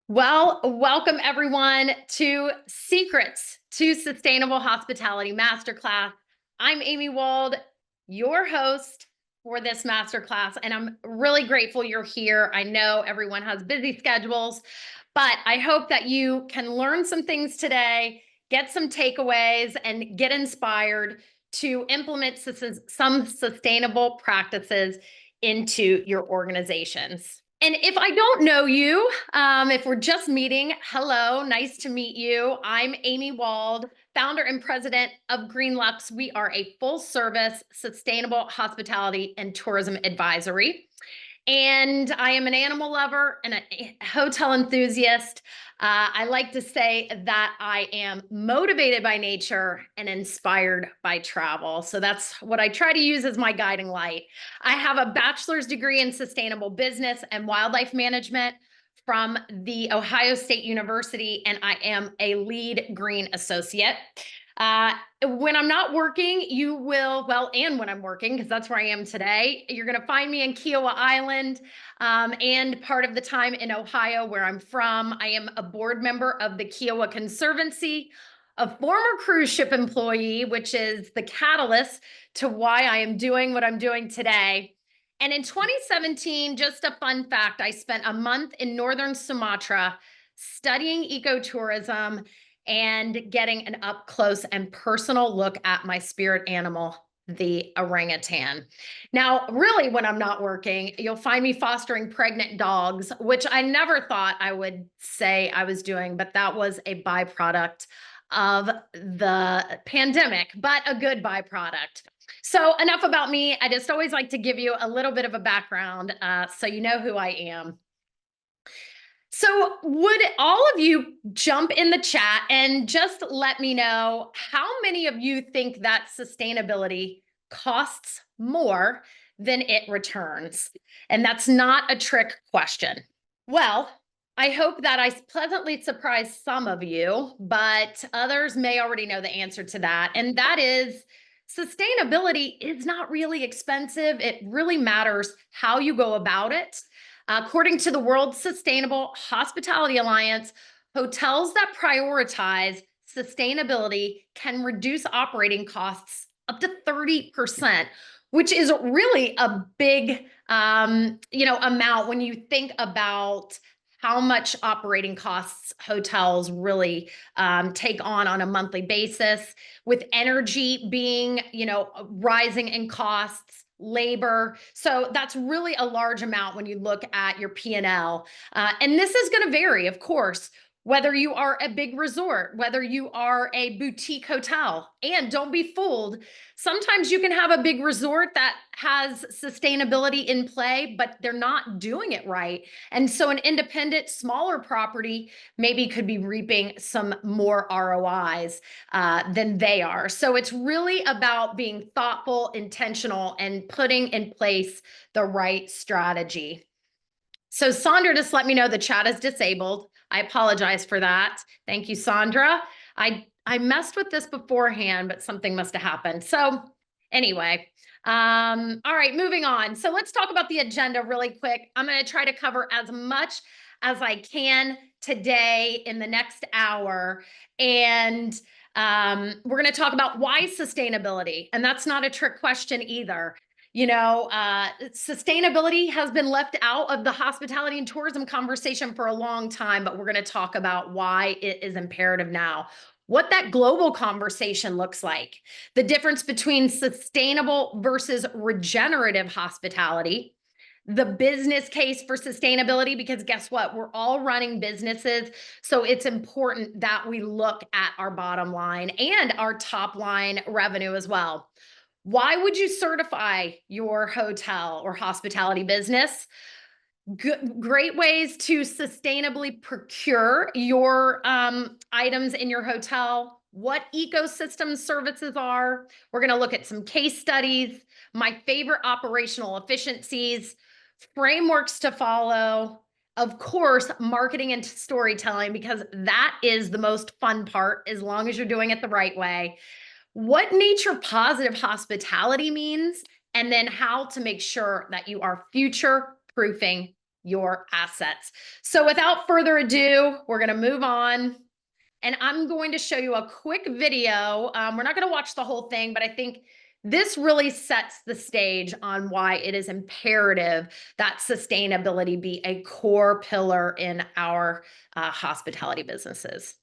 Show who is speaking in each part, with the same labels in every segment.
Speaker 1: Well, welcome everyone to Secrets to Sustainable Hospitality Masterclass. I'm Amy Wald, your host for this masterclass, and I'm really grateful you're here. I know everyone has busy schedules, but I hope that you can learn some things today, get some takeaways, and get inspired to implement some sustainable practices into your organizations. And if I don't know you, if we're just meeting, hello, nice to meet you. I'm Amy Wald, founder and president of Green Lux. We are a full service sustainable hospitality and tourism advisory. And I am an animal lover and a hotel enthusiast. I like to say that I am motivated by nature and inspired by travel. So that's what I try to use as my guiding light. I have a bachelor's degree in sustainable business and wildlife management from the Ohio State University, and I am a lead green associate. Uh, when I'm not working, you will, well, and when I'm working, because that's where I am today, you're going to find me in Kiowa Island, and part of the time in Ohio, where I'm from. I am a board member of the Kiowa Conservancy, a former cruise ship employee, which is the catalyst to why I am doing what I'm doing today. And in 2017, just a fun fact, I spent a month in northern Sumatra studying ecotourism and getting an up close and personal look at my spirit animal, the orangutan. Now, really, when I'm not working, you'll find me fostering pregnant dogs, which I never thought I would say I was doing, but that was a byproduct of the pandemic, but a good byproduct. So, enough about me. I just always like to give you a little bit of a background so you know who I am. So, would all of you jump in the chat and just let me know how many of you think that sustainability costs more than it returns? And that's not a trick question. Well, I hope that I pleasantly surprised some of you, but others may already know the answer to that. And that is sustainability is not really expensive. It really matters how you go about it. According to the World Sustainable Hospitality Alliance, hotels that prioritize sustainability can reduce operating costs up to 30%, which is really a big amount when you think about how much operating costs hotels really take on a monthly basis, with energy being, rising in costs, labor. So that's really a large amount when you look at your P&L. And this is going to vary, of course, whether you are a big resort, whether you are a boutique hotel. And don't be fooled. Sometimes you can have a big resort that has sustainability in play, but they're not doing it right. And so an independent, smaller property maybe could be reaping some more ROIs than they are. So it's really about being thoughtful, intentional, and putting in place the right strategy. So Sandra just let me know the chat is disabled. I apologize for that. Thank you, Sandra. I messed with this beforehand, but something must have happened. So anyway, all right, moving on. So let's talk about the agenda really quick. I'm going to try to cover as much as I can today in the next hour. And we're going to talk about why sustainability. And that's not a trick question either. Sustainability has been left out of the hospitality and tourism conversation for a long time, but we're going to talk about why it is imperative now. What that global conversation looks like, the difference between sustainable versus regenerative hospitality, the business case for sustainability, because guess what? We're all running businesses. So it's important that we look at our bottom line and our top line revenue as well. Why would you certify your hotel or hospitality business? Great ways to sustainably procure your items in your hotel, what ecosystem services are. We're going to look at some case studies, my favorite operational efficiencies, frameworks to follow. Of course, marketing and storytelling, because that is the most fun part as long as you're doing it the right way. What nature positive hospitality means, and then how to make sure that you are future proofing your assets. So without further ado, we're going to move on. And I'm going to show you a quick video. We're not going to watch the whole thing, but I think this really sets the stage on why it is imperative that sustainability be a core pillar in our hospitality businesses.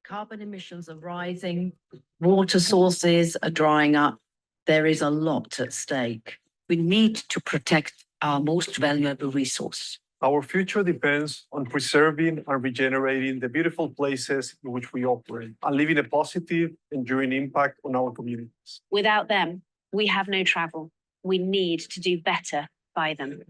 Speaker 2: Carbon emissions are rising, water sources are drying up. There is a lot at stake. We need to protect our most valuable resource.
Speaker 3: Our future depends on preserving and regenerating the beautiful places in which we operate and leaving a positive, enduring impact on our communities.
Speaker 4: Without them, we have no travel. We need to do better by them.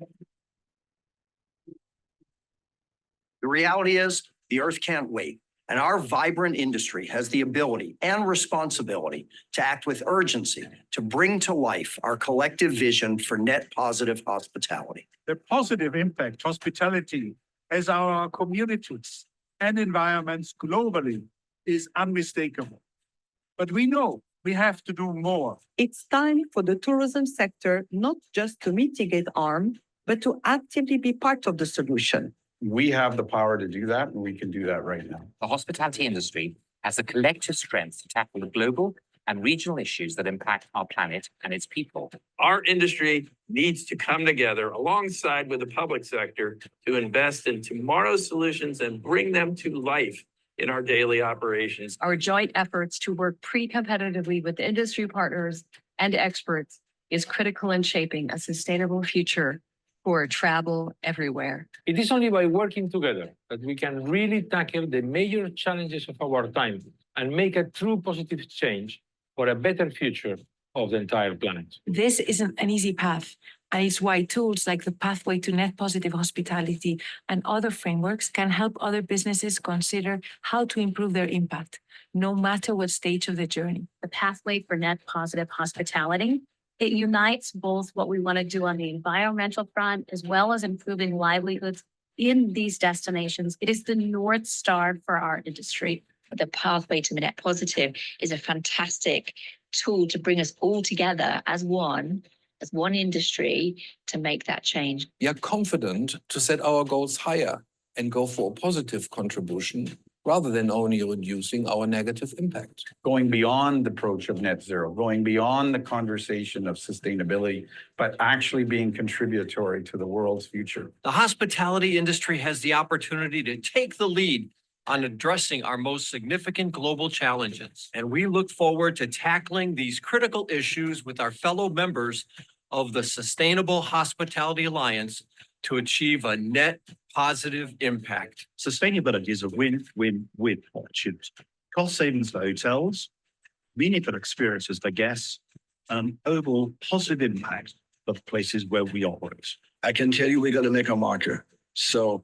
Speaker 5: The reality is, the Earth can't wait, and our vibrant industry has the ability and responsibility to act with urgency to bring to life our collective vision for net positive hospitality.
Speaker 6: The positive impact hospitality has on our communities and environments globally is unmistakable. But we know we have to do more.
Speaker 2: It's time for the tourism sector not just to mitigate harm, but to actively be part of the solution.
Speaker 7: We have the power to do that, and we can do that right now.
Speaker 8: The hospitality industry has the collective strength to tackle the global and regional issues that impact our planet and its people.
Speaker 9: Our industry needs to come together alongside with the public sector to invest in tomorrow's solutions and bring them to life in our daily operations.
Speaker 10: Our joint efforts to work pre-competitively with industry partners and experts is critical in shaping a sustainable future for travel everywhere.
Speaker 11: It is only by working together that we can really tackle the major challenges of our time and make a true positive change for a better future of the entire planet.
Speaker 12: This isn't an easy path, and it's why tools like the Pathway to Net Positive Hospitality and other frameworks can help other businesses consider how to improve their impact, no matter what stage of the journey.
Speaker 4: The Pathway for Net Positive Hospitality, it unites both what we want to do on the environmental front as well as improving livelihoods in these destinations. It is the North Star for our industry. The Pathway to Net Positive is a fantastic tool to bring us all together as one industry to make that change.
Speaker 13: We are confident to set our goals higher and go for a positive contribution rather than only reducing our negative impact.
Speaker 7: Going beyond the approach of net zero, going beyond the conversation of sustainability, but actually being contributory to the world's future.
Speaker 14: The hospitality industry has the opportunity to take the lead on addressing our most significant global challenges. And we look forward to tackling these critical issues with our fellow members of the Sustainable Hospitality Alliance to achieve a net positive impact.
Speaker 15: Sustainability is a win-win-win opportunity. Cost savings for hotels, meaningful experiences for guests, and overall positive impact of the places where we operate.
Speaker 16: I can tell you we're going to make a marker. So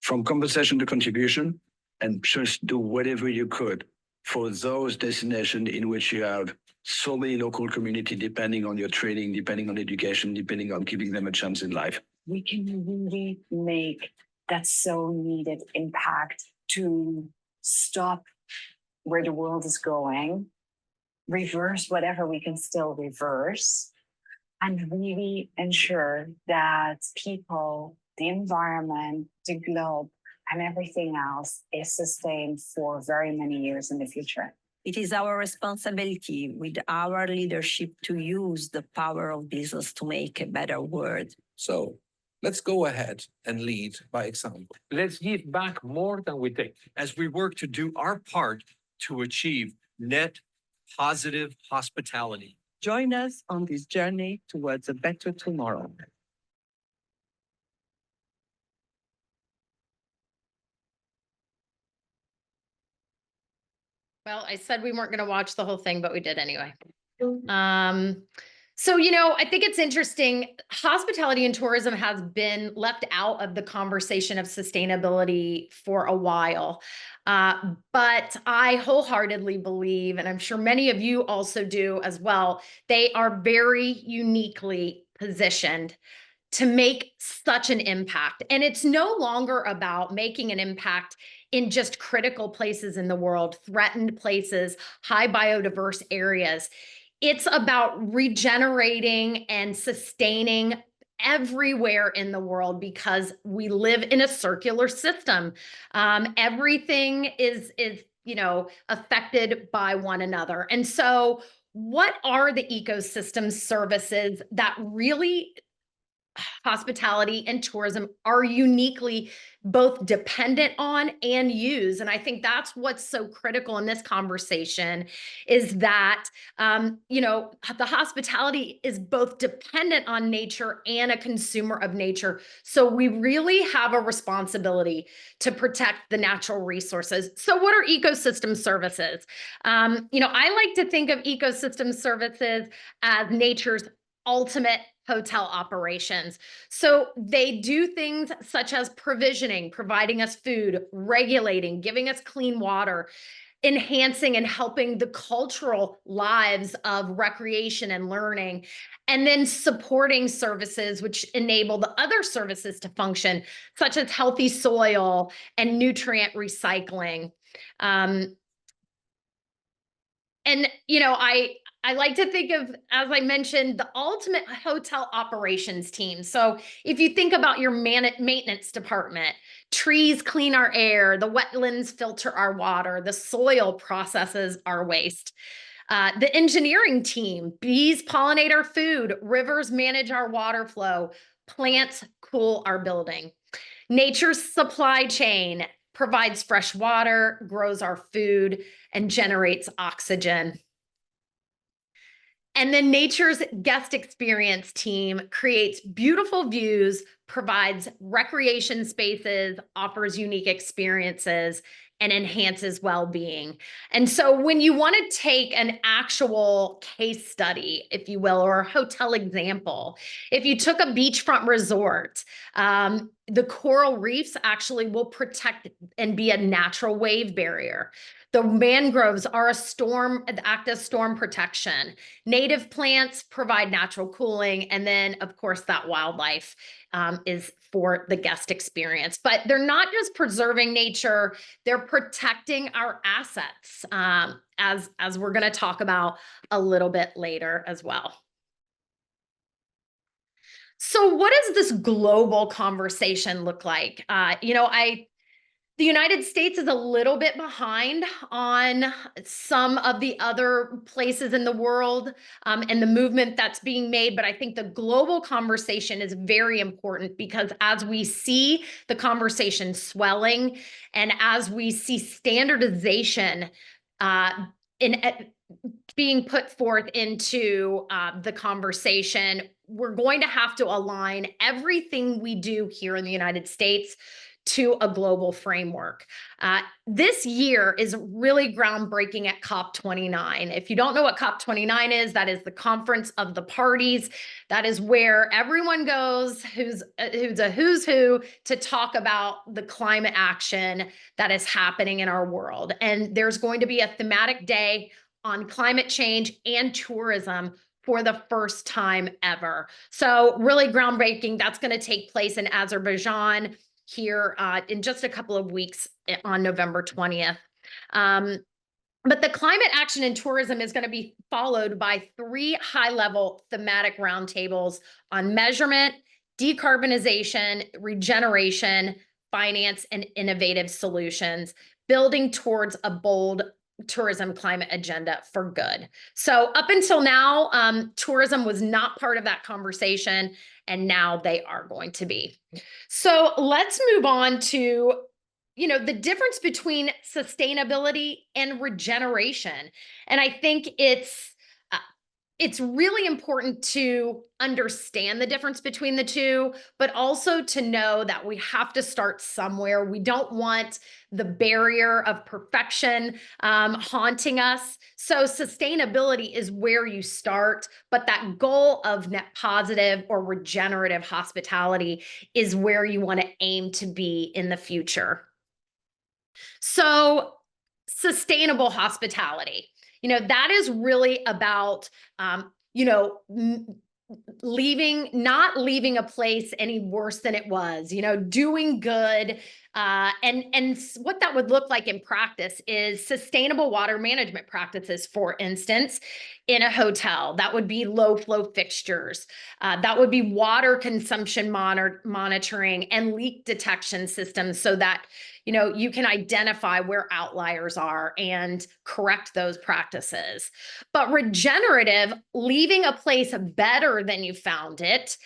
Speaker 16: from conversation to contribution, and just do whatever you could for those destinations in which you have so many local community, depending on your training, depending on education, depending on giving them a chance in life.
Speaker 17: We can really make that so needed impact to stop where the world is going, reverse whatever we can still reverse, and really ensure that people, the environment, the globe, and everything else is sustained for very many years in the future.
Speaker 2: It is our responsibility with our leadership to use the power of business to make a better world.
Speaker 13: So let's go ahead and lead by example.
Speaker 11: Let's give back more than we take.
Speaker 14: As we work to do our part to achieve net positive hospitality.
Speaker 2: Join us on this journey towards a better tomorrow.
Speaker 1: Well, I said we weren't going to watch the whole thing, but we did anyway. So, I think it's interesting. Hospitality and tourism has been left out of the conversation of sustainability for a while. But I wholeheartedly believe, and I'm sure many of you also do as well, they are very uniquely positioned to make such an impact. And it's no longer about making an impact in just critical places in the world, threatened places, high biodiverse areas. It's about regenerating and sustaining everywhere in the world because we live in a circular system. Everything is affected by one another. And so what are the ecosystem services that really hospitality and tourism are uniquely both dependent on and use? And I think that's what's so critical in this conversation is that, the hospitality is both dependent on nature and a consumer of nature. So we really have a responsibility to protect the natural resources. So what are ecosystem services? I like to think of ecosystem services as nature's ultimate hotel operations. So they do things such as provisioning, providing us food, regulating, giving us clean water, enhancing and helping the cultural lives of recreation and learning, and then supporting services which enable the other services to function, such as healthy soil and nutrient recycling. Um, and I like to think of, as I mentioned, the ultimate hotel operations team. So if you think about your maintenance department, trees clean our air, the wetlands filter our water, the soil processes our waste. The engineering team, bees pollinate our food, rivers manage our water flow, plants cool our building. Nature's supply chain provides fresh water, grows our food, and generates oxygen. And then nature's guest experience team creates beautiful views, provides recreation spaces, offers unique experiences, and enhances well-being. And so when you want to take an actual case study, if you will, or a hotel example, if you took a beachfront resort, the coral reefs actually will protect and be a natural wave barrier. The mangroves are act as storm protection. Native plants provide natural cooling. And then, of course, that wildlife is for the guest experience. But they're not just preserving nature, they're protecting our assets, as we're going to talk about a little bit later as well. So what does this global conversation look like? The United States is a little bit behind on some of the other places in the world, and the movement that's being made. But I think the global conversation is very important because as we see the conversation swelling and as we see standardization in being put forth into the conversation, we're going to have to align everything we do here in the United States to a global framework. This year is really groundbreaking at COP29. If you don't know what COP29 is, that is the conference of the parties. That is where everyone goes who's a who's who to talk about the climate action that is happening in our world. And there's going to be a thematic day on climate change and tourism for the first time ever. So really groundbreaking. That's going to take place in Azerbaijan here in just a couple of weeks on November 20th. But the climate action in tourism is going to be followed by 3 high-level thematic roundtables on measurement, decarbonization, regeneration, finance, and innovative solutions, building towards a bold tourism climate agenda for good. So up until now, tourism was not part of that conversation, and now they are going to be. So let's move on to, the difference between sustainability and regeneration. And I think it's really important to understand the difference between the two, but also to know that we have to start somewhere. We don't want the barrier of perfection haunting us. So sustainability is where you start, but that goal of net positive or regenerative hospitality is where you want to aim to be in the future. So sustainable hospitality. That is really about, not leaving a place any worse than it was, doing good. And what that would look like in practice is sustainable water management practices, for instance, in a hotel. That would be low flow fixtures. That would be water consumption monitoring and leak detection systems so that you can identify where outliers are and correct those practices. But regenerative, leaving a place better than you found it.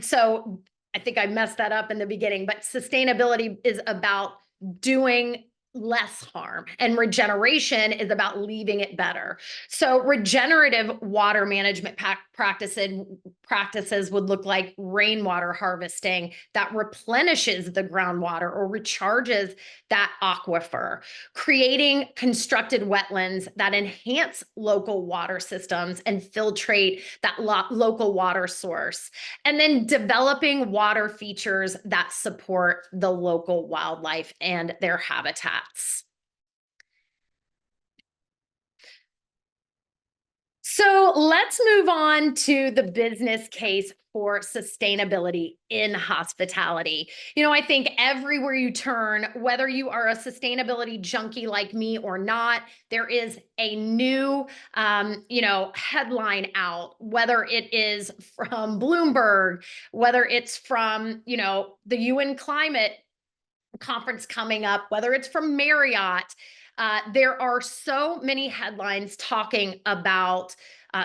Speaker 1: So I think I messed that up in the beginning, but sustainability is about doing less harm, and regeneration is about leaving it better. So regenerative water management practices would look like rainwater harvesting that replenishes the groundwater or recharges that aquifer, creating constructed wetlands that enhance local water systems and filtrate that local water source, and then developing water features that support the local wildlife and their habitats. So let's move on to the business case for sustainability in hospitality. I think everywhere you turn, whether you are a sustainability junkie like me or not, there is a new, headline out, whether it is from Bloomberg, whether it's from, the UN climate conference coming up, whether it's from Marriott. There are so many headlines talking about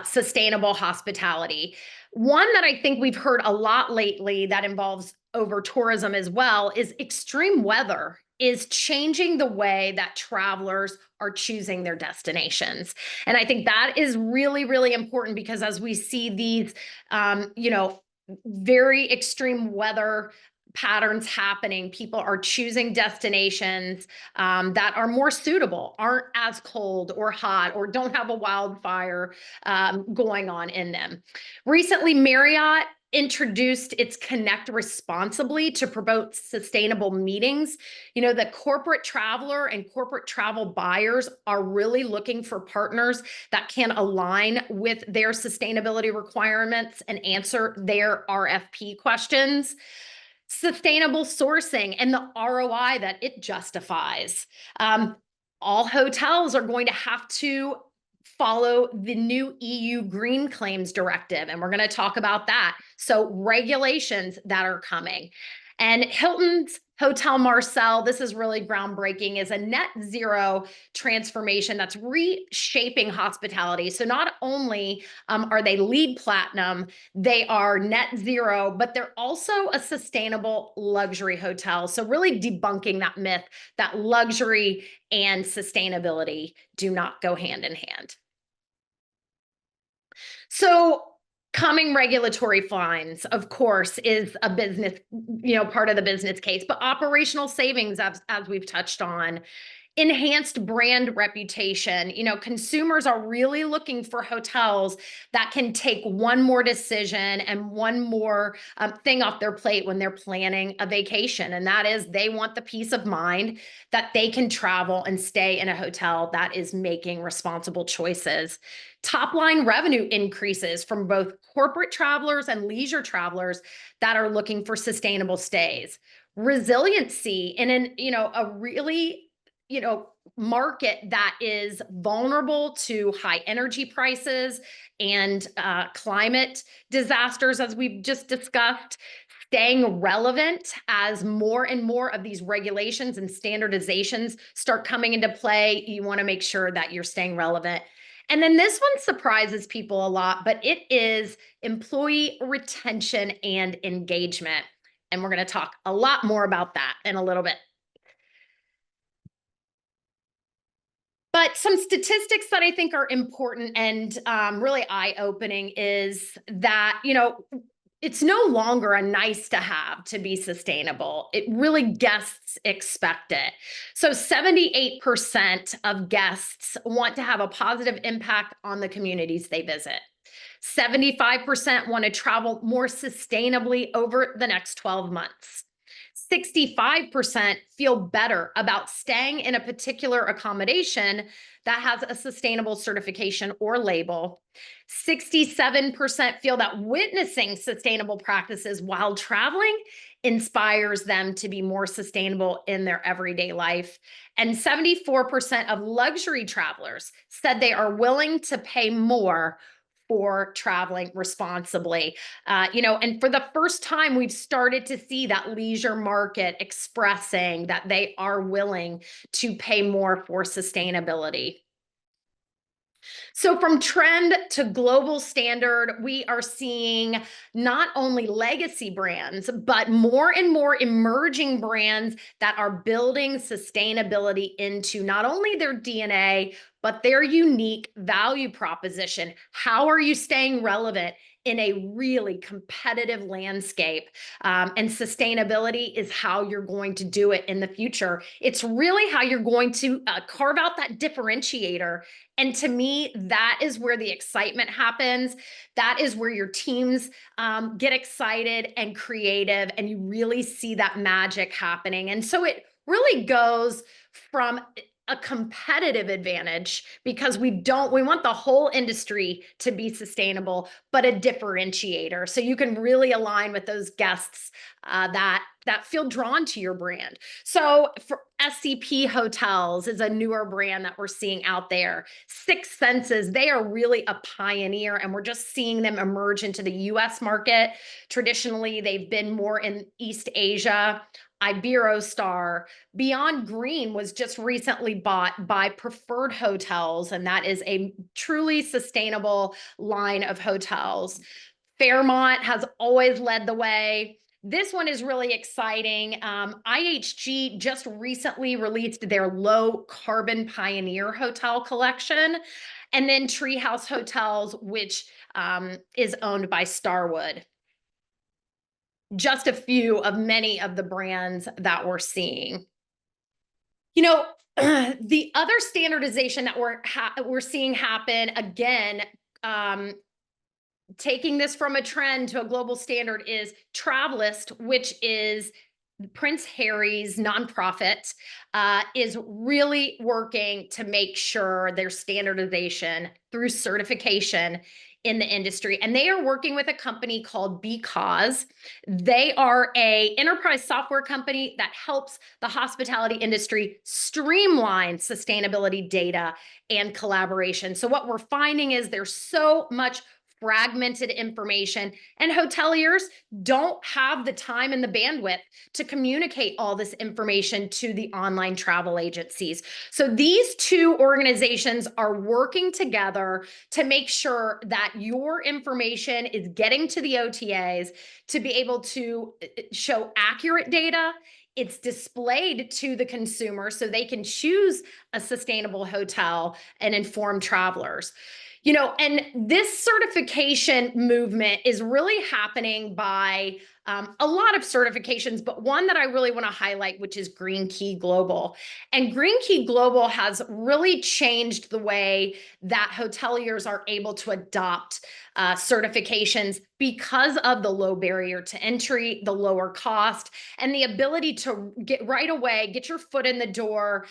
Speaker 1: sustainable hospitality. One that I think we've heard a lot lately that involves over tourism as well is extreme weather is changing the way that travelers are choosing their destinations. And I think that is really, really important because as we see these, very extreme weather patterns happening, people are choosing destinations that are more suitable, aren't as cold or hot, or don't have a wildfire going on in them. Recently, Marriott introduced its Connect Responsibly to promote sustainable meetings. The corporate traveler and corporate travel buyers are really looking for partners that can align with their sustainability requirements and answer their RFP questions. Sustainable sourcing and the ROI that it justifies. All hotels are going to have to follow the new EU Green Claims Directive, and we're going to talk about that. So regulations that are coming. And Hilton's Hotel Marcel, this is really groundbreaking, is a net zero transformation that's reshaping hospitality. So not only are they LEED Platinum, they are net zero, but they're also a sustainable luxury hotel. So really debunking that myth that luxury and sustainability do not go hand in hand. So coming regulatory fines, of course, is a business, part of the business case, but operational savings, as we've touched on, enhanced brand reputation. Consumers are really looking for hotels that can take one more decision and one more thing off their plate when they're planning a vacation. And that is they want the peace of mind that they can travel and stay in a hotel that is making responsible choices. Top line revenue increases from both corporate travelers and leisure travelers that are looking for sustainable stays. Resiliency in a really market that is vulnerable to high energy prices and climate disasters, as we've just discussed, staying relevant as more and more of these regulations and standardizations start coming into play. You want to make sure that you're staying relevant. And then this one surprises people a lot, but it is employee retention and engagement. And we're going to talk a lot more about that in a little bit. But some statistics that I think are important and really eye-opening is that, it's no longer a nice to have to be sustainable. It really guests expect it. So 78% of guests want to have a positive impact on the communities they visit. 75% want to travel more sustainably over the next 12 months. 65% feel better about staying in a particular accommodation that has a sustainable certification or label. 67% feel that witnessing sustainable practices while traveling inspires them to be more sustainable in their everyday life. And 74% of luxury travelers said they are willing to pay more for traveling responsibly. And for the first time, we've started to see that leisure market expressing that they are willing to pay more for sustainability. So from trend to global standard, we are seeing not only legacy brands, but more and more emerging brands that are building sustainability into not only their DNA, but their unique value proposition. How are you staying relevant in a really competitive landscape? And sustainability is how you're going to do it in the future. It's really how you're going to carve out that differentiator. And to me, that is where the excitement happens. That is where your teams get excited and creative, and you really see that magic happening. And so it really goes from a competitive advantage because we want the whole industry to be sustainable, but a differentiator. So you can really align with those guests that feel drawn to your brand. So for SCP Hotels is a newer brand that we're seeing out there. Six Senses, they are really a pioneer, and we're just seeing them emerge into the US market. Traditionally, they've been more in East Asia. Iberostar. Beyond Green was just recently bought by Preferred Hotels, and that is a truly sustainable line of hotels. Fairmont has always led the way. This one is really exciting. IHG just recently released their low carbon Pioneer Hotel collection. And then Treehouse Hotels, which is owned by Starwood. Just a few of many of the brands that we're seeing. The other standardization that we're seeing happen, again, taking this from a trend to a global standard, is Travelist, which is Prince Harry's nonprofit, is really working to make sure there's standardization through certification in the industry. And they are working with a company called Because. They are an enterprise software company that helps the hospitality industry streamline sustainability data and collaboration. So what we're finding is there's so much fragmented information, and hoteliers don't have the time and the bandwidth to communicate all this information to the online travel agencies. So these two organizations are working together to make sure that your information is getting to the OTAs to be able to show accurate data. It's displayed to the consumer so they can choose a sustainable hotel and inform travelers. And this certification movement is really happening by a lot of certifications, but one that I really want to highlight, which is Green Key Global. And Green Key Global has really changed the way that hoteliers are able to adopt certifications because of the low barrier to entry, the lower cost, and the ability to get right away, get your foot in the door,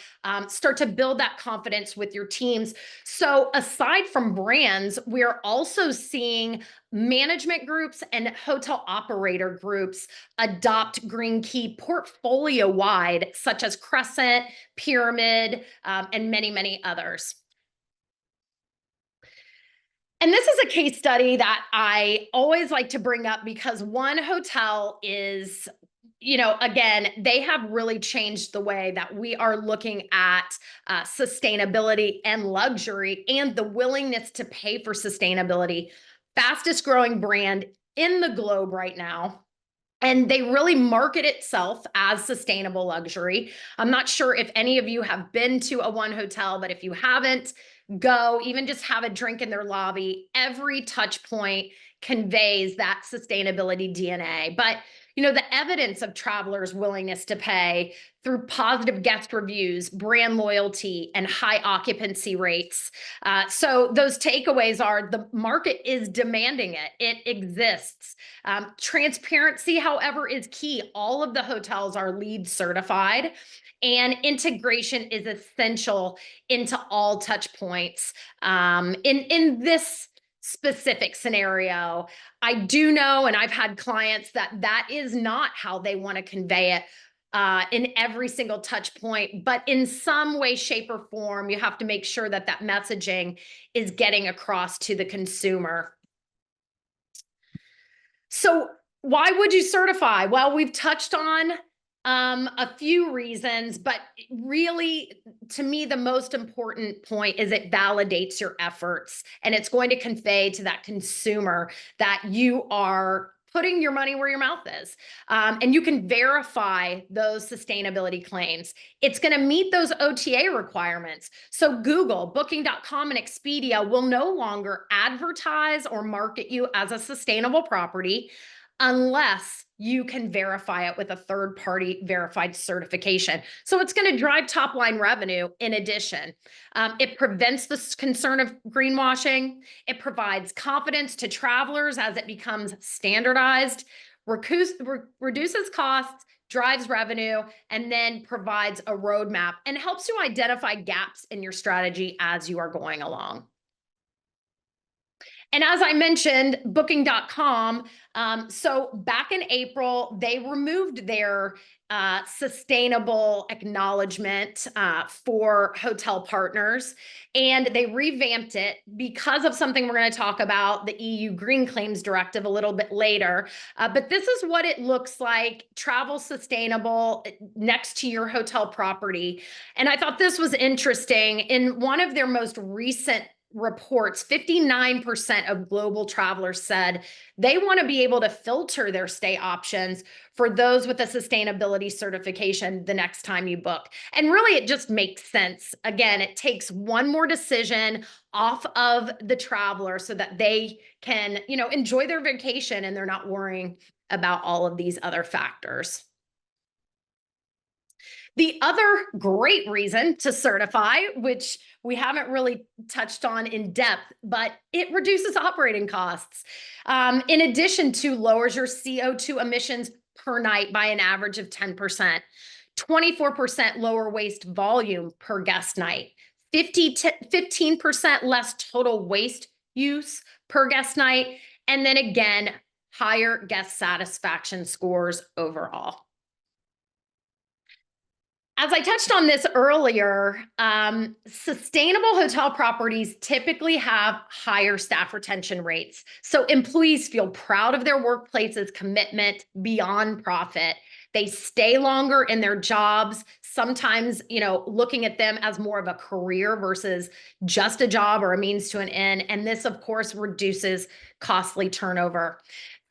Speaker 1: start to build that confidence with your teams. So aside from brands, we're also seeing management groups and hotel operator groups adopt Green Key portfolio wide, such as Crescent, Pyramid, and many, many others. And this is a case study that I always like to bring up because one hotel is, again, they have really changed the way that we are looking at sustainability and luxury and the willingness to pay for sustainability. Fastest growing brand in the globe right now. And they really market itself as sustainable luxury. I'm not sure if any of you have been to a One Hotel, but if you haven't, go, even just have a drink in their lobby. Every touch point conveys that sustainability DNA. But the evidence of travelers' willingness to pay through positive guest reviews, brand loyalty, and high occupancy rates. So those takeaways are the market is demanding it. It exists. Transparency, however, is key. All of the hotels are LEED certified, and integration is essential into all touch points. In this specific scenario, I do know, and I've had clients that is not how they want to convey it in every single touch point, but in some way, shape, or form, you have to make sure that that messaging is getting across to the consumer. So why would you certify? Well, we've touched on a few reasons, but really, to me, the most important point is it validates your efforts, and it's going to convey to that consumer that you are putting your money where your mouth is. And you can verify those sustainability claims. It's going to meet those OTA requirements. So Google, Booking.com, and Expedia will no longer advertise or market you as a sustainable property unless you can verify it with a third-party verified certification. So it's going to drive top-line revenue in addition. It prevents the concern of greenwashing. It provides confidence to travelers as it becomes standardized, reduces costs, drives revenue, and then provides a roadmap and helps you identify gaps in your strategy as you are going along. And as I mentioned, Booking.com, so back in April, they removed their sustainable acknowledgement for hotel partners, and they revamped it because of something we're going to talk about, the EU Green Claims Directive, a little bit later. But this is what it looks like, travel sustainable next to your hotel property. And I thought this was interesting. In one of their most recent reports, 59% of global travelers said they want to be able to filter their stay options for those with a sustainability certification the next time you book. And really, it just makes sense. Again, it takes one more decision off of the traveler so that they can, enjoy their vacation and they're not worrying about all of these other factors. The other great reason to certify, which we haven't really touched on in depth, but it reduces operating costs. In addition to lowers your CO2 emissions per night by an average of 10%, 24% lower waste volume per guest night, 15% less total waste use per guest night, and then again, higher guest satisfaction scores overall. As I touched on this earlier, sustainable hotel properties typically have higher staff retention rates. So employees feel proud of their workplace's commitment beyond profit. They stay longer in their jobs, sometimes, looking at them as more of a career versus just a job or a means to an end. And this, of course, reduces costly turnover.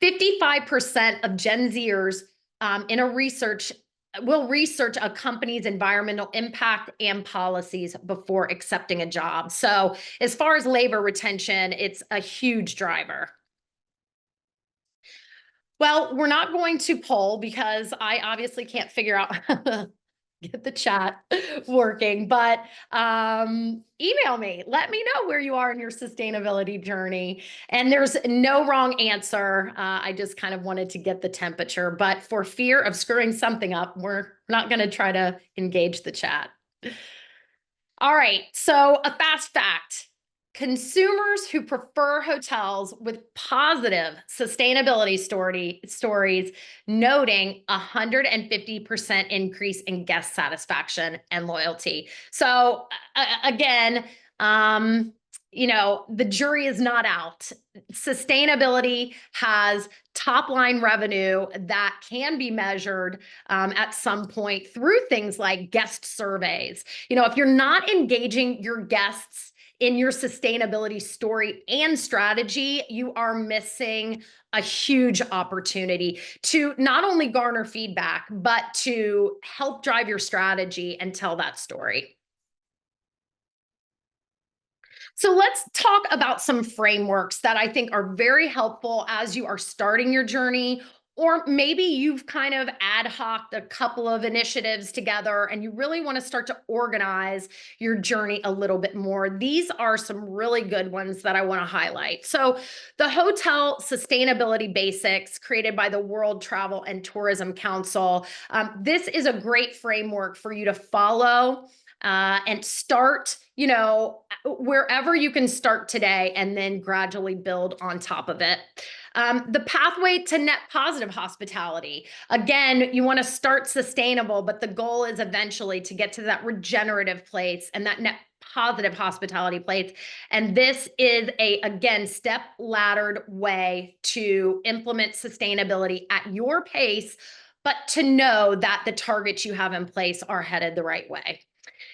Speaker 1: 55% of Gen Zers in a research will research a company's environmental impact and policies before accepting a job. So as far as labor retention, it's a huge driver. Well, we're not going to poll because I obviously can't figure out how to get the chat working, but email me. Let me know where you are in your sustainability journey. And there's no wrong answer. I just kind of wanted to get the temperature, but for fear of screwing something up, we're not going to try to engage the chat. All right, so a fast fact. Consumers who prefer hotels with positive sustainability stories noting 150% increase in guest satisfaction and loyalty. So again, the jury is not out. Sustainability has top line revenue that can be measured at some point through things like guest surveys. If you're not engaging your guests in your sustainability story and strategy, you are missing a huge opportunity to not only garner feedback, but to help drive your strategy and tell that story. So let's talk about some frameworks that I think are very helpful as you are starting your journey Or maybe you've kind of ad hoc'd a couple of initiatives together and you really want to start to organize your journey a little bit more. These are some really good ones that I want to highlight. So the Hotel Sustainability Basics, created by the World Travel and Tourism Council. This is a great framework for you to follow and start, wherever you can start today and then gradually build on top of it. The pathway to net positive hospitality. Again, you want to start sustainable, but the goal is eventually to get to that regenerative place and that net positive hospitality place. And this is again, step laddered way to implement sustainability at your pace, but to know that the targets you have in place are headed the right way.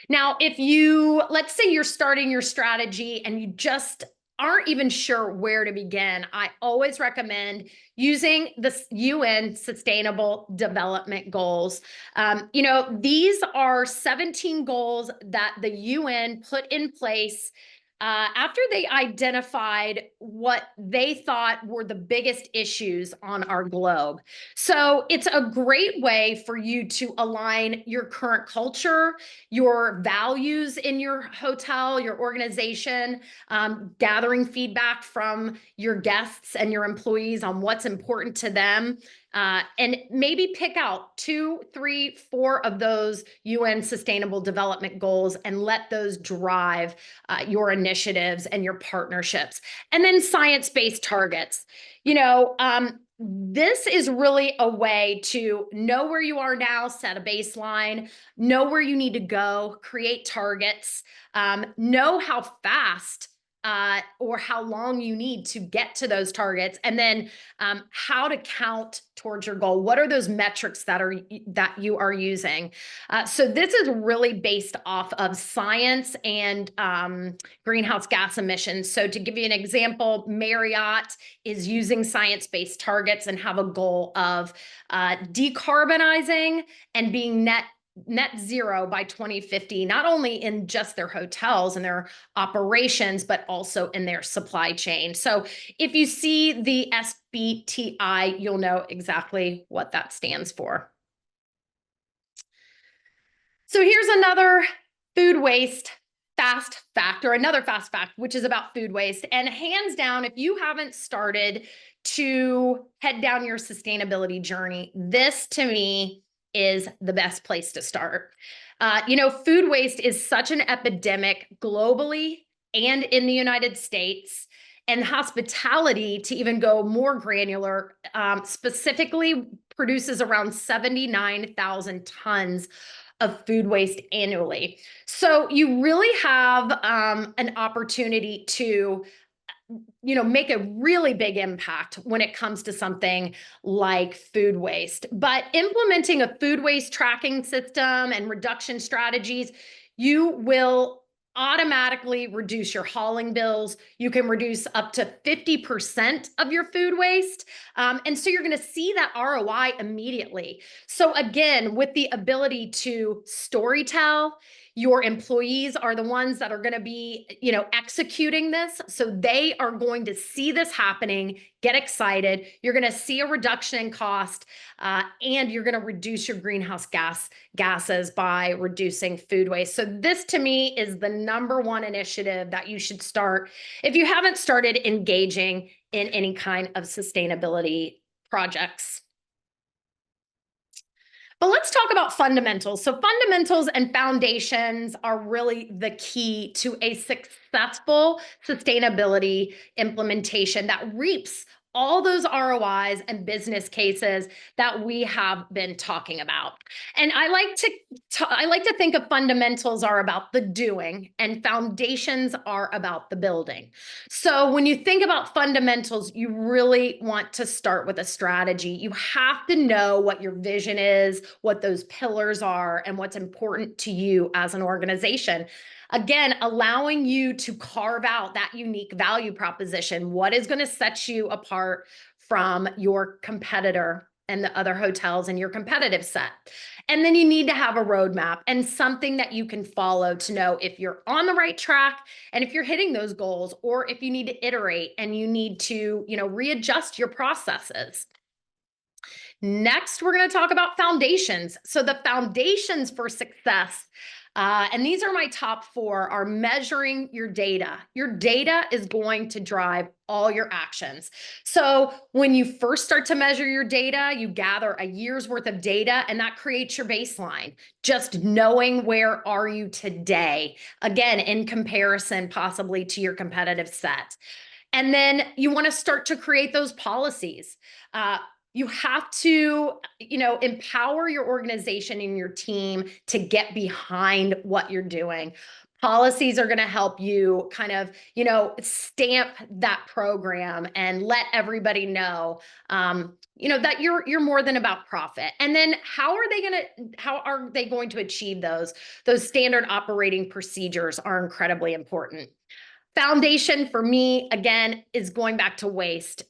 Speaker 1: Now, let's say you're starting your strategy and you just aren't even sure where to begin, I always recommend using the UN Sustainable Development Goals. These are 17 goals that the UN put in place after they identified what they thought were the biggest issues on our globe. So it's a great way for you to align your current culture, your values in your hotel, your organization, gathering feedback from your guests and your employees on what's important to them. And maybe pick out 2, 3, 4 of those UN Sustainable Development Goals and let those drive your initiatives and your partnerships. And then science-based targets. This is really a way to know where you are now, set a baseline, know where you need to go, create targets, know how fast or how long you need to get to those targets, and then how to count towards your goal. What are those metrics that you are using? So this is really based off of science and greenhouse gas emissions. So to give you an example, Marriott is using science-based targets and have a goal of decarbonizing and being net zero by 2050, not only in just their hotels and their operations, but also in their supply chain. So if you see the SBTI, you'll know exactly what that stands for. So here's another food waste fast fact, or another fast fact, which is about food waste. And hands down, if you haven't started to head down your sustainability journey, this to me is the best place to start. Food waste is such an epidemic globally and in the United States. And hospitality, to even go more granular, specifically produces around 79,000 tons of food waste annually. So you really have an opportunity to make a really big impact when it comes to something like food waste. But implementing a food waste tracking system and reduction strategies, you will automatically reduce your hauling bills. You can reduce up to 50% of your food waste. And so you're going to see that ROI immediately. So again, with the ability to storytell, your employees are the ones that are going to be, executing this. So they are going to see this happening, get excited. You're going to see a reduction in cost, and you're going to reduce your greenhouse gases by reducing food waste. So this to me is the #1 initiative that you should start if you haven't started engaging in any kind of sustainability projects. But let's talk about fundamentals. So fundamentals and foundations are really the key to a successful sustainability implementation that reaps all those ROIs and business cases that we have been talking about. And I like to think of fundamentals are about the doing and foundations are about the building. So when you think about fundamentals, you really want to start with a strategy. You have to know what your vision is, what those pillars are, and what's important to you as an organization. Again, allowing you to carve out that unique value proposition. What is going to set you apart from your competitor and the other hotels in your competitive set? And then you need to have a roadmap and something that you can follow to know if you're on the right track and if you're hitting those goals, or if you need to iterate and you need to, readjust your processes. Next, we're going to talk about foundations. So the foundations for success, and these are my top 4, are measuring your data. Your data is going to drive all your actions. So when you first start to measure your data, you gather a year's worth of data, and that creates your baseline. Just knowing where are you today, again, in comparison possibly to your competitive set. And then you want to start to create those policies. You have to, empower your organization and your team to get behind what you're doing. Policies are going to help you kind of, stamp that program and let everybody know, that you're more than about profit. And then how are they going to achieve those? Those standard operating procedures are incredibly important. Foundation for me, again, is going back to waste.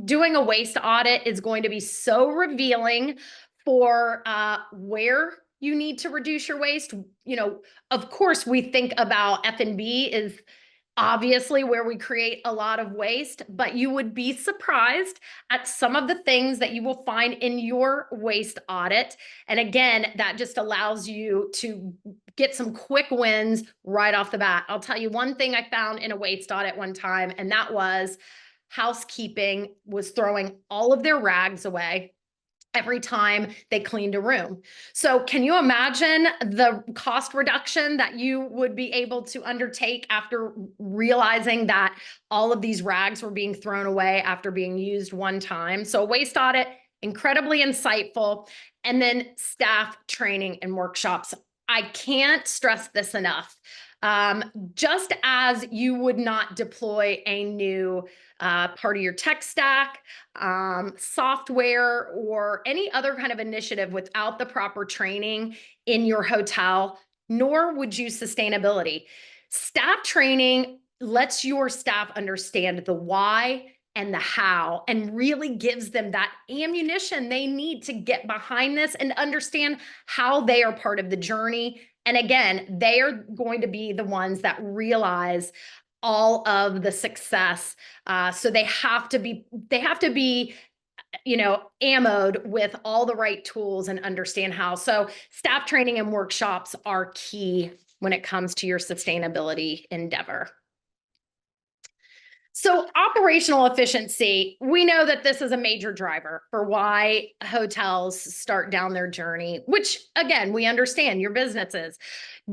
Speaker 1: Doing a waste audit is going to be so revealing for where you need to reduce your waste. Of course, we think about F&B is obviously where we create a lot of waste, but you would be surprised at some of the things that you will find in your waste audit. And again, that just allows you to get some quick wins right off the bat. I'll tell you one thing I found in a waste audit one time, and that was housekeeping was throwing all of their rags away every time they cleaned a room. So can you imagine the cost reduction that you would be able to undertake after realizing that all of these rags were being thrown away after being used one time? So a waste audit, incredibly insightful. And then staff training and workshops. I can't stress this enough. Just as you would not deploy a new part of your tech stack, software, or any other kind of initiative without the proper training in your hotel, nor would you sustainability. Staff training lets your staff understand the why and the how, and really gives them that ammunition they need to get behind this and understand how they are part of the journey. And again, they are going to be the ones that realize all of the success. So they have to be, ammoed with all the right tools and understand how. So staff training and workshops are key when it comes to your sustainability endeavor. So operational efficiency, we know that this is a major driver for why hotels start down their journey, which again, we understand your businesses.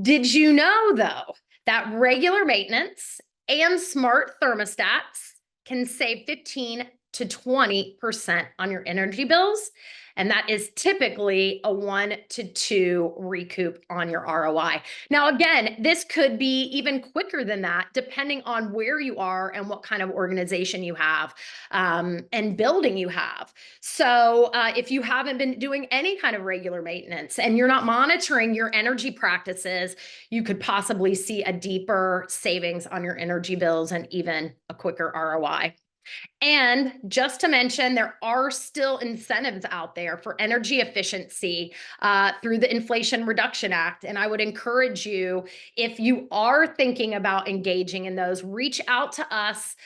Speaker 1: Did you know though, that regular maintenance and smart thermostats can save 15 to 20% on your energy bills? And that is typically a 1 to 2 recoup on your ROI. Now, again, this could be even quicker than that, depending on where you are and what kind of organization you have and building you have. So if you haven't been doing any kind of regular maintenance and you're not monitoring your energy practices, you could possibly see a deeper savings on your energy bills and even a quicker ROI. And just to mention, there are still incentives out there for energy efficiency through the Inflation Reduction Act. And I would encourage you, if you are thinking about engaging in those, reach out to us.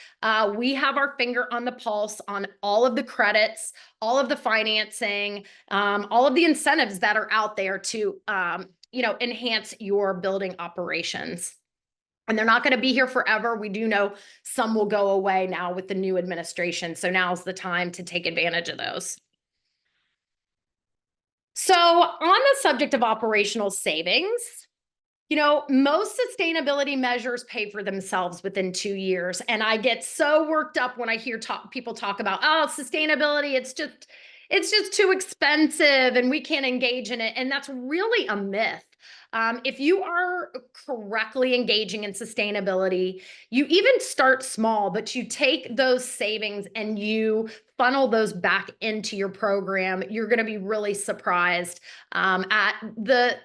Speaker 1: We have our finger on the pulse on all of the credits, all of the financing, all of the incentives that are out there to enhance your building operations. And they're not going to be here forever. We do know some will go away now with the new administration. So now's the time to take advantage of those. So on the subject of operational savings, most sustainability measures pay for themselves within 2 years. And I get so worked up when I hear people talk about, oh, sustainability, it's just too expensive and we can't engage in it. And that's really a myth. If you are correctly engaging in sustainability, you even start small, but you take those savings and you funnel those back into your program, you're going to be really surprised at the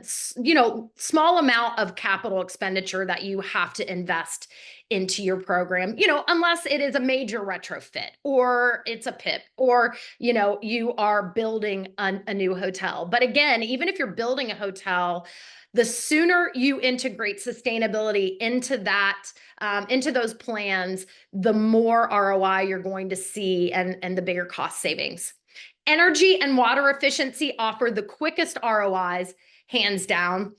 Speaker 1: small amount of capital expenditure that you have to invest into your program, unless it is a major retrofit or it's a PIP or, you are building a new hotel. But again, even if you're building a hotel, the sooner you integrate sustainability into that, into those plans, the more ROI you're going to see and the bigger cost savings. Energy and water efficiency offer the quickest ROIs, hands down.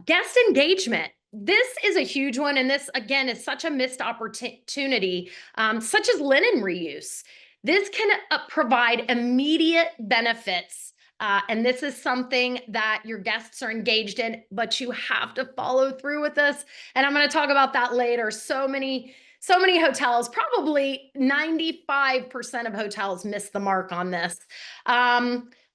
Speaker 1: Guest engagement. This is a huge one. And this, again, is such a missed opportunity, such as linen reuse. This can provide immediate benefits. And this is something that your guests are engaged in, but you have to follow through with this. And I'm going to talk about that later. So many hotels, probably 95% of hotels miss the mark on this.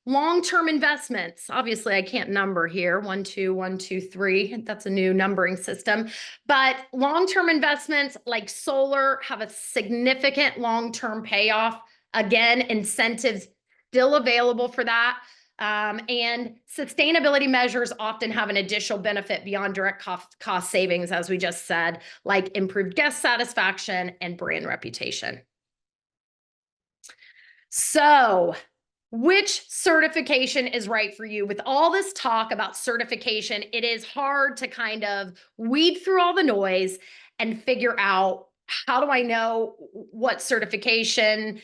Speaker 1: Long-term investments. Obviously, I can't number here. 1, 2, 1, 2, 3. That's a new numbering system. But long-term investments like solar have a significant long-term payoff. Again, incentives still available for that. And sustainability measures often have an additional benefit beyond direct cost savings, as we just said, like improved guest satisfaction and brand reputation. So, which certification is right for you? With all this talk about certification, it is hard to kind of weed through all the noise and figure out, how do I know what certification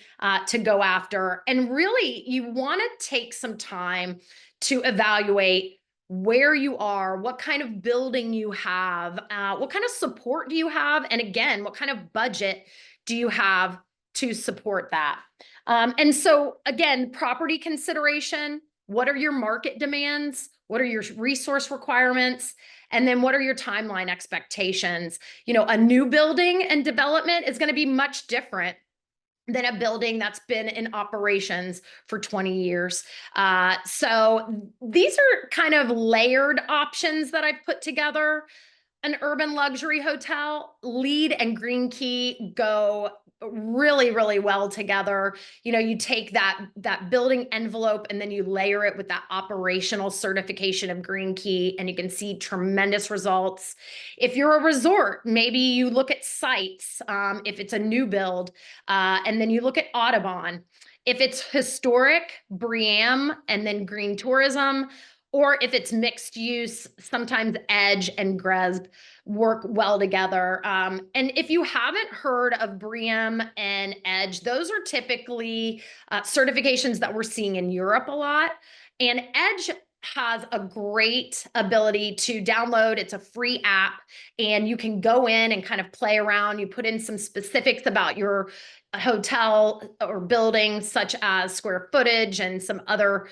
Speaker 1: to go after? And really, you want to take some time to evaluate where you are, what kind of building you have, what kind of support do you have, and again, what kind of budget do you have to support that? And so again, property consideration, what are your market demands? What are your resource requirements? And then what are your timeline expectations? You know, a new building and development is going to be much different than a building that's been in operations for 20 years. So these are kind of layered options that I've put together. An urban luxury hotel, LEED and Green Key go really, really well together. You know, you take that building envelope and then you layer it with that operational certification of Green Key, and you can see tremendous results. If you're a resort, maybe you look at sites, if it's a new build, and then you look at Audubon. If it's historic, BREEAM, and then green tourism, or if it's mixed use, sometimes EDGE and GRESB work well together. And if you haven't heard of BREEAM and EDGE, those are typically certifications that we're seeing in Europe a lot. And EDGE has a great ability to download. It's a free app, and you can go in and kind of play around. You put in some specifics about your hotel or building, such as square footage and some other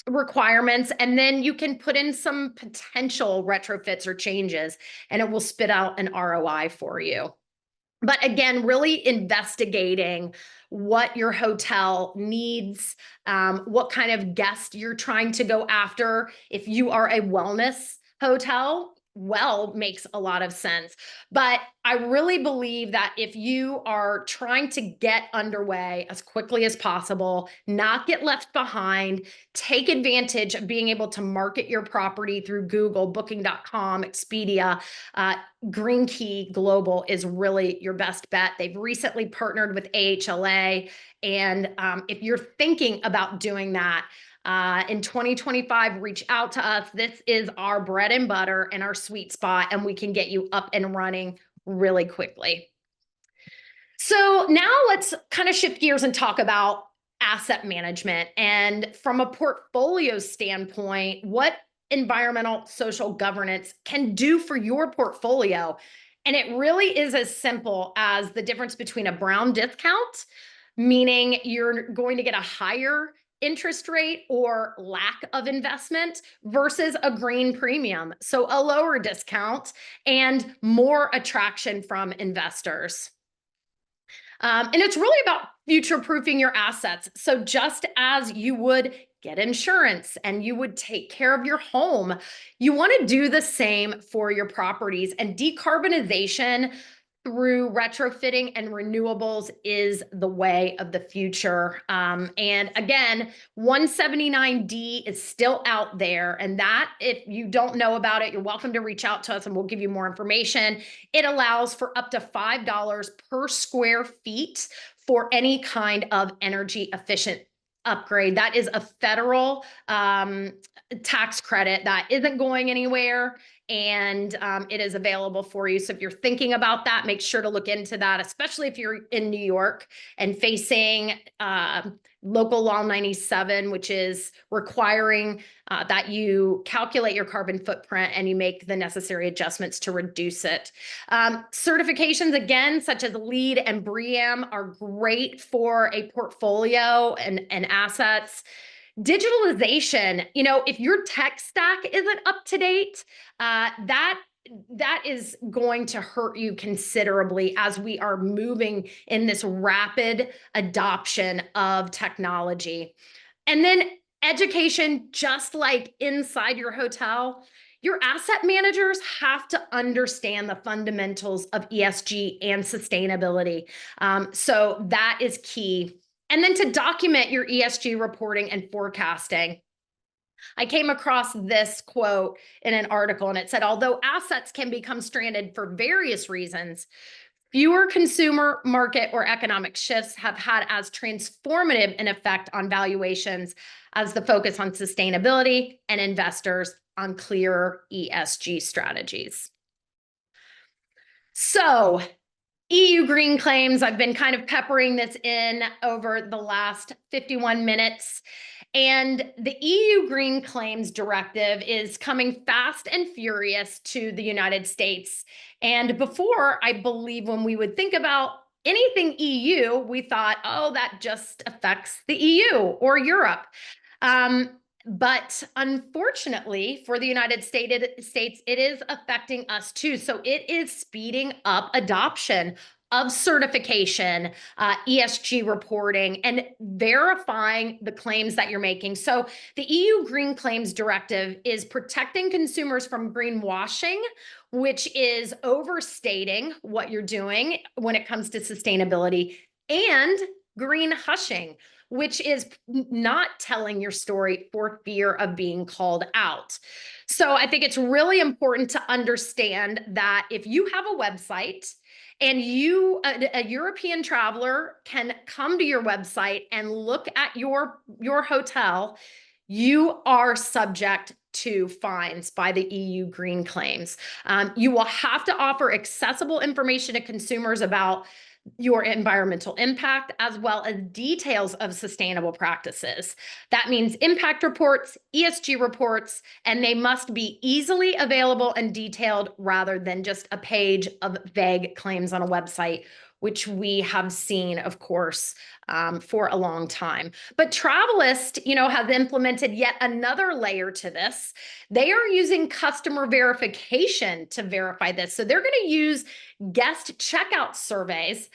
Speaker 1: requirements, and then you can put in some potential retrofits or changes, and it will spit out an ROI for you. But again, really investigating what your hotel needs, what kind of guest you're trying to go after. If you are a wellness hotel, well, makes a lot of sense. But I really believe that if you are trying to get underway as quickly as possible, not get left behind, take advantage of being able to market your property through Google, Booking.com, Expedia, Green Key Global is really your best bet. They've recently partnered with AHLA. And if you're thinking about doing that, in 2025, reach out to us. This is our bread and butter and our sweet spot, and we can get you up and running really quickly. So now let's kind of shift gears and talk about asset management. And from a portfolio standpoint, what environmental social governance can do for your portfolio. And it really is as simple as the difference between a brown discount, meaning you're going to get a higher interest rate or lack of investment, versus a green premium, so a lower discount and more attraction from investors. And it's really about future-proofing your assets. So just as you would get insurance and you would take care of your home, you want to do the same for your properties. And decarbonization through retrofitting and renewables is the way of the future. And again, 179D is still out there. And that, if you don't know about it, you're welcome to reach out to us and we'll give you more information. It allows for up to $5 per square feet for any kind of energy efficient upgrade. That is a federal tax credit that isn't going anywhere, and it is available for you. So if you're thinking about that, make sure to look into that, especially if you're in New York and facing Local Law 97, which is requiring that you calculate your carbon footprint and you make the necessary adjustments to reduce it. Certifications, again, such as LEED and BREEAM, are great for a portfolio and assets. Digitalization, if your tech stack isn't up to date, that is going to hurt you considerably as we are moving in this rapid adoption of technology. And then education, just like inside your hotel, your asset managers have to understand the fundamentals of ESG and sustainability. So that is key. And then to document your ESG reporting and forecasting. I came across this quote in an article, and it said, although assets can become stranded for various reasons, fewer consumer, market, or economic shifts have had as transformative an effect on valuations as the focus on sustainability and investors on clearer ESG strategies. So, EU green claims, I've been kind of peppering this in over the last 51 minutes. And the EU Green Claims Directive is coming fast and furious to the United States. And before, I believe when we would think about anything EU, we thought, oh, that just affects the EU or Europe. But unfortunately for the United States, it is affecting us too. So it is speeding up adoption of certification, ESG reporting, and verifying the claims that you're making. So the EU Green Claims Directive is protecting consumers from greenwashing, which is overstating what you're doing when it comes to sustainability, and green hushing, which is not telling your story for fear of being called out. So I think it's really important to understand that if you have a website and a European traveler can come to your website and look at your hotel, you are subject to fines by the EU Green Claims. You will have to offer accessible information to consumers about your environmental impact, as well as details of sustainable practices. That means impact reports, ESG reports, and they must be easily available and detailed rather than just a page of vague claims on a website, which we have seen, of course, for a long time. But Travelist, has implemented yet another layer to this. They are using customer verification to verify this. So they're going to use guest checkout surveys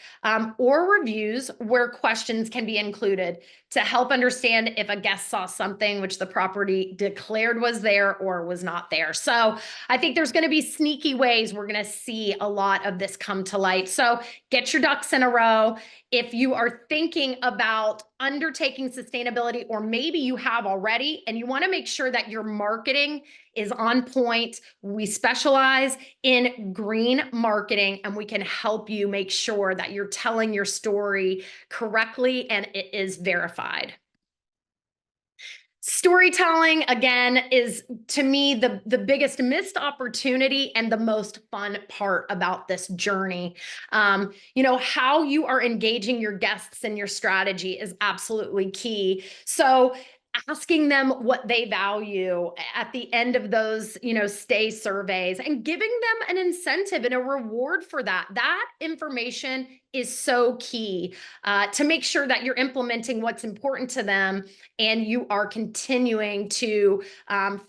Speaker 1: or reviews where questions can be included to help understand if a guest saw something which the property declared was there or was not there. So I think there's going to be sneaky ways we're going to see a lot of this come to light. So get your ducks in a row. If you are thinking about undertaking sustainability, or maybe you have already, and you want to make sure that your marketing is on point, we specialize in green marketing, and we can help you make sure that you're telling your story correctly and it is verified. Storytelling, again, is to me the biggest missed opportunity and the most fun part about this journey. How you are engaging your guests in your strategy is absolutely key. So asking them what they value at the end of those, stay surveys, and giving them an incentive and a reward for that. That information is so key to make sure that you're implementing what's important to them and you are continuing to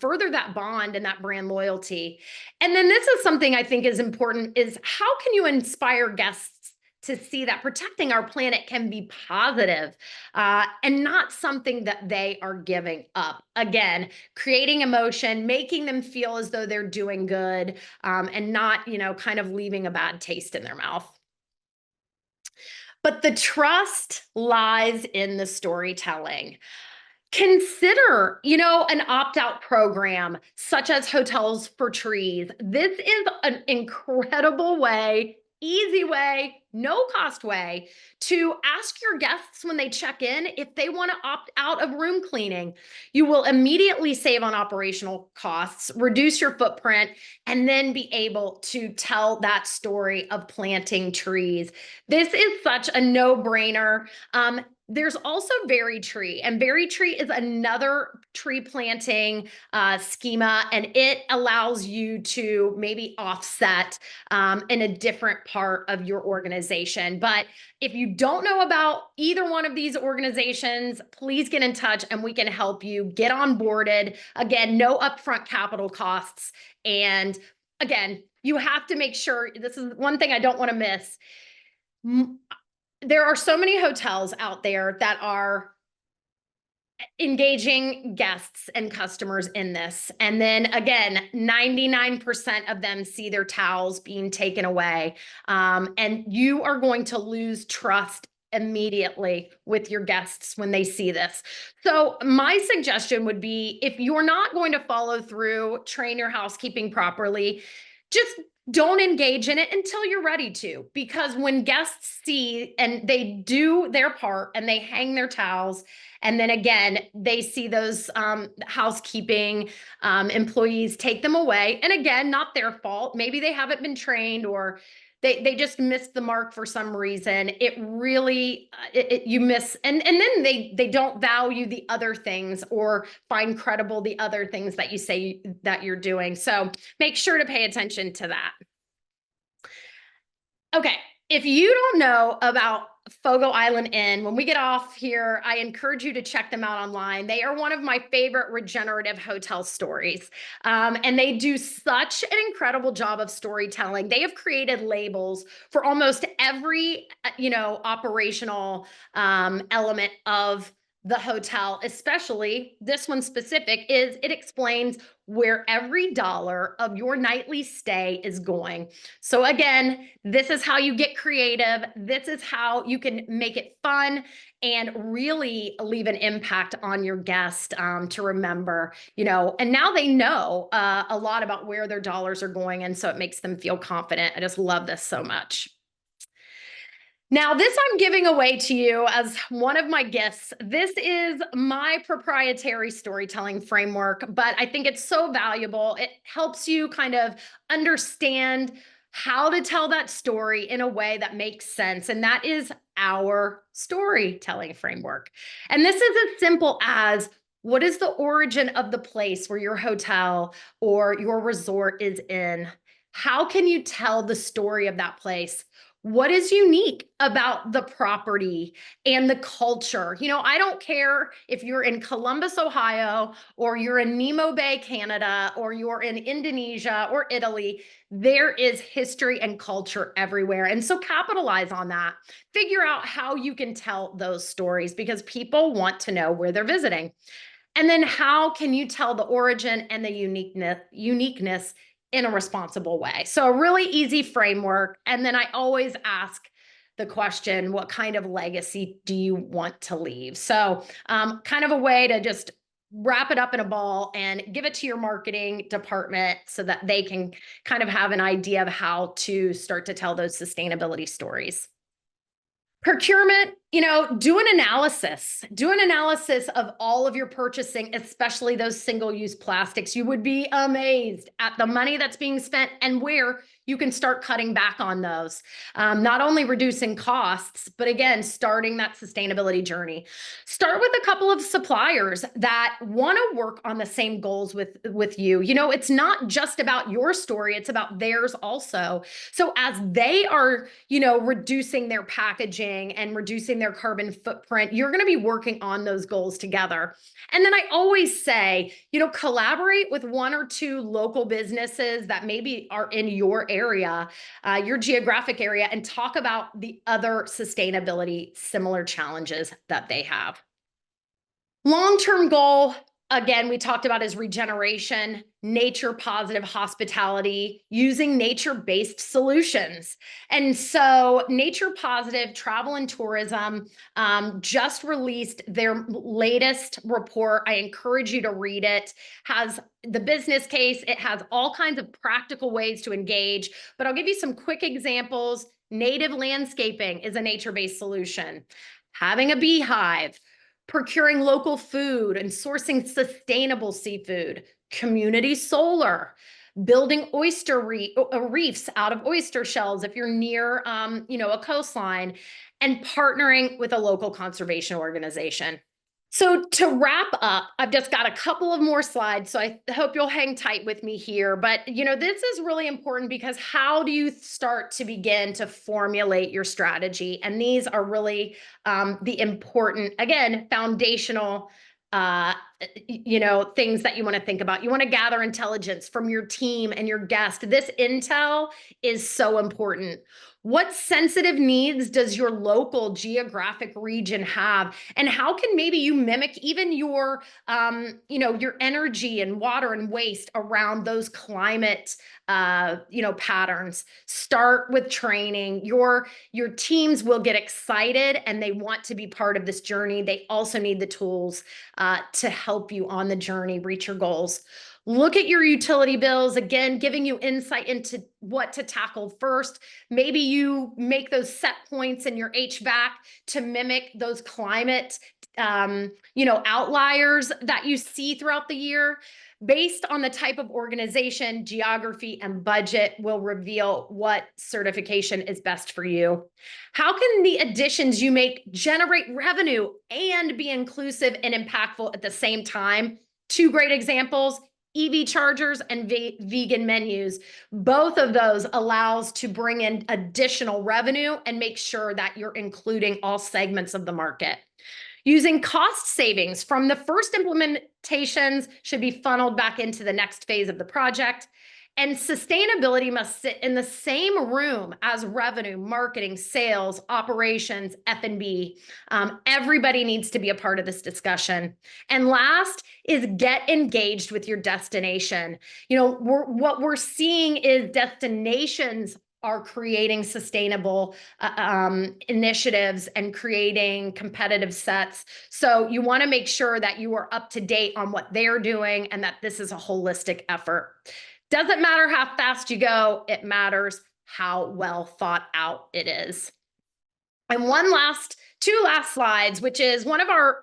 Speaker 1: further that bond and that brand loyalty. And then this is something I think is important, is how can you inspire guests to see that protecting our planet can be positive and not something that they are giving up. Again, creating emotion, making them feel as though they're doing good and not, kind of leaving a bad taste in their mouth. But the trust lies in the storytelling. Consider, an opt-out program such as Hotels for Trees. This is an incredible way, easy way, no cost way to ask your guests when they check in if they want to opt out of room cleaning. You will immediately save on operational costs, reduce your footprint, and then be able to tell that story of planting trees. This is such a no-brainer. There's also Berry Tree, and Berry Tree is another tree planting schema, and it allows you to maybe offset in a different part of your organization. But if you don't know about either one of these organizations, please get in touch and we can help you get onboarded. Again, no upfront capital costs. And again, you have to make sure, this is one thing I don't want to miss. There are so many hotels out there that are engaging guests and customers in this. And then again, 99% of them see their towels being taken away. And you are going to lose trust immediately with your guests when they see this. So my suggestion would be, if you're not going to follow through, train your housekeeping properly, just don't engage in it until you're ready to, because when guests see and they do their part and they hang their towels, and then again, they see those housekeeping employees take them away. And again, not their fault. Maybe they haven't been trained, or they just missed the mark for some reason. It really, you miss, and then they don't value the other things or find credible the other things that you say that you're doing. So make sure to pay attention to that. Okay, if you don't know about Fogo Island Inn, when we get off here, I encourage you to check them out online. They are one of my favorite regenerative hotel stories. And they do such an incredible job of storytelling. They have created labels for almost every, operational element of the hotel, especially this one specific, is it explains where every dollar of your nightly stay is going. So again, this is how you get creative. This is how you can make it fun and really leave an impact on your guest to remember, and now they know a lot about where their dollars are going. And so it makes them feel confident. I just love this so much. Now, this I'm giving away to you as one of my gifts. This is my proprietary storytelling framework, but I think it's so valuable. It helps you kind of understand how to tell that story in a way that makes sense. And that is our storytelling framework. And this is as simple as, what is the origin of the place where your hotel or your resort is in? How can you tell the story of that place? What is unique about the property and the culture? I don't care if you're in Columbus, Ohio, or you're in Nemo Bay, Canada, or you're in Indonesia or Italy. There is history and culture everywhere. And so capitalize on that. Figure out how you can tell those stories, because people want to know where they're visiting. And then how can you tell the origin and the uniqueness in a responsible way? So a really easy framework. And then I always ask the question, what kind of legacy do you want to leave? So kind of a way to just wrap it up in a ball and give it to your marketing department so that they can kind of have an idea of how to start to tell those sustainability stories. Procurement, do an analysis of all of your purchasing, especially those single-use plastics. You would be amazed at the money that's being spent and where you can start cutting back on those. Not only reducing costs, but again, starting that sustainability journey. Start with a couple of suppliers that want to work on the same goals with you. It's not just about your story, it's about theirs also. So as they are, reducing their packaging and reducing their carbon footprint, you're going to be working on those goals together. And then I always say, collaborate with one or two local businesses that maybe are in your area, your geographic area, and talk about the other sustainability similar challenges that they have. Long-term goal, again, we talked about, is regeneration, nature positive hospitality, using nature-based solutions. And so Nature Positive Travel and Tourism just released their latest report. I encourage you to read it. Has the business case, it has all kinds of practical ways to engage, but I'll give you some quick examples. Native landscaping is a nature-based solution. Having a beehive, procuring local food and sourcing sustainable seafood, community solar, building reefs out of oyster shells if you're near, a coastline, and partnering with a local conservation organization. So to wrap up, I've just got a couple of more slides, so I hope you'll hang tight with me here. But this is really important because how do you start to begin to formulate your strategy? And these are really the important, again, foundational things that you want to think about. You want to gather intelligence from your team and your guest. This intel is so important. What sensitive needs does your local geographic region have? And how can maybe you mimic even your energy and water and waste around those climate, patterns? Start with training. Your teams will get excited and they want to be part of this journey. They also need the tools to help you on the journey, reach your goals. Look at your utility bills, again, giving you insight into what to tackle first. Maybe you make those set points in your HVAC to mimic those climate, outliers that you see throughout the year. Based on the type of organization, geography, and budget will reveal what certification is best for you. How can the additions you make generate revenue and be inclusive and impactful at the same time? Two great examples: EV chargers and vegan menus. Both of those allows to bring in additional revenue and make sure that you're including all segments of the market. Using cost savings from the first implementations should be funneled back into the next phase of the project. And sustainability must sit in the same room as revenue, marketing, sales, operations, F&B. Everybody needs to be a part of this discussion. And last is get engaged with your destination. What we're seeing is destinations are creating sustainable initiatives and creating competitive sets. So you want to make sure that you are up to date on what they're doing and that this is a holistic effort. Doesn't matter how fast you go, it matters how well thought out it is. And two last slides, which is one of our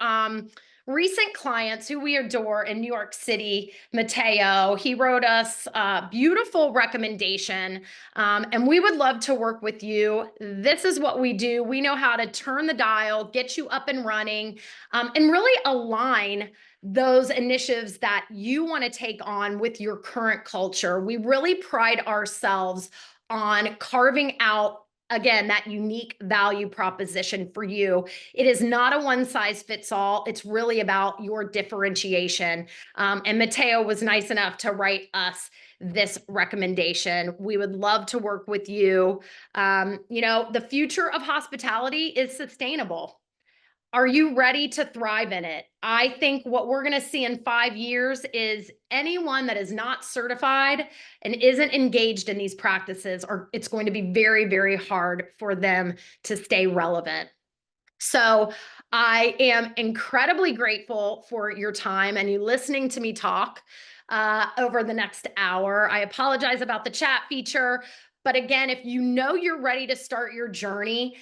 Speaker 1: recent clients who we adore in New York City, Matteo. He wrote us a beautiful recommendation, and we would love to work with you. This is what we do. We know how to turn the dial, get you up and running, and really align those initiatives that you want to take on with your current culture. We really pride ourselves on carving out, again, that unique value proposition for you. It is not a one size fits all. It's really about your differentiation. And Matteo was nice enough to write us this recommendation. We would love to work with you. The future of hospitality is sustainable. Are you ready to thrive in it? I think what we're going to see in 5 years is anyone that is not certified and isn't engaged in these practices, it's going to be very, very hard for them to stay relevant. So I am incredibly grateful for your time and you listening to me talk over the next hour. I apologize about the chat feature, but again, if you know you're ready to start your journey,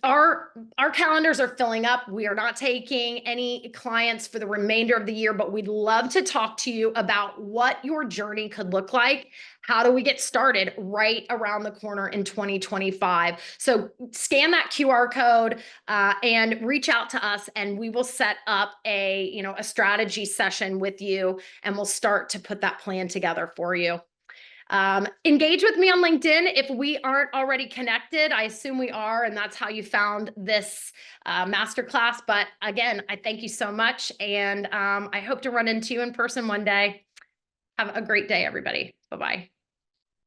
Speaker 1: our calendars are filling up. We are not taking any clients for the remainder of the year, but we'd love to talk to you about what your journey could look like. How do we get started right around the corner in 2025? So scan that QR code and reach out to us, and we will set up a strategy session with you, and we'll start to put that plan together for you. Engage with me on LinkedIn if we aren't already connected. I assume we are, and that's how you found this masterclass. But again, I thank you so much, and I hope to run into you in person one day. Have a great day, everybody. Bye-bye.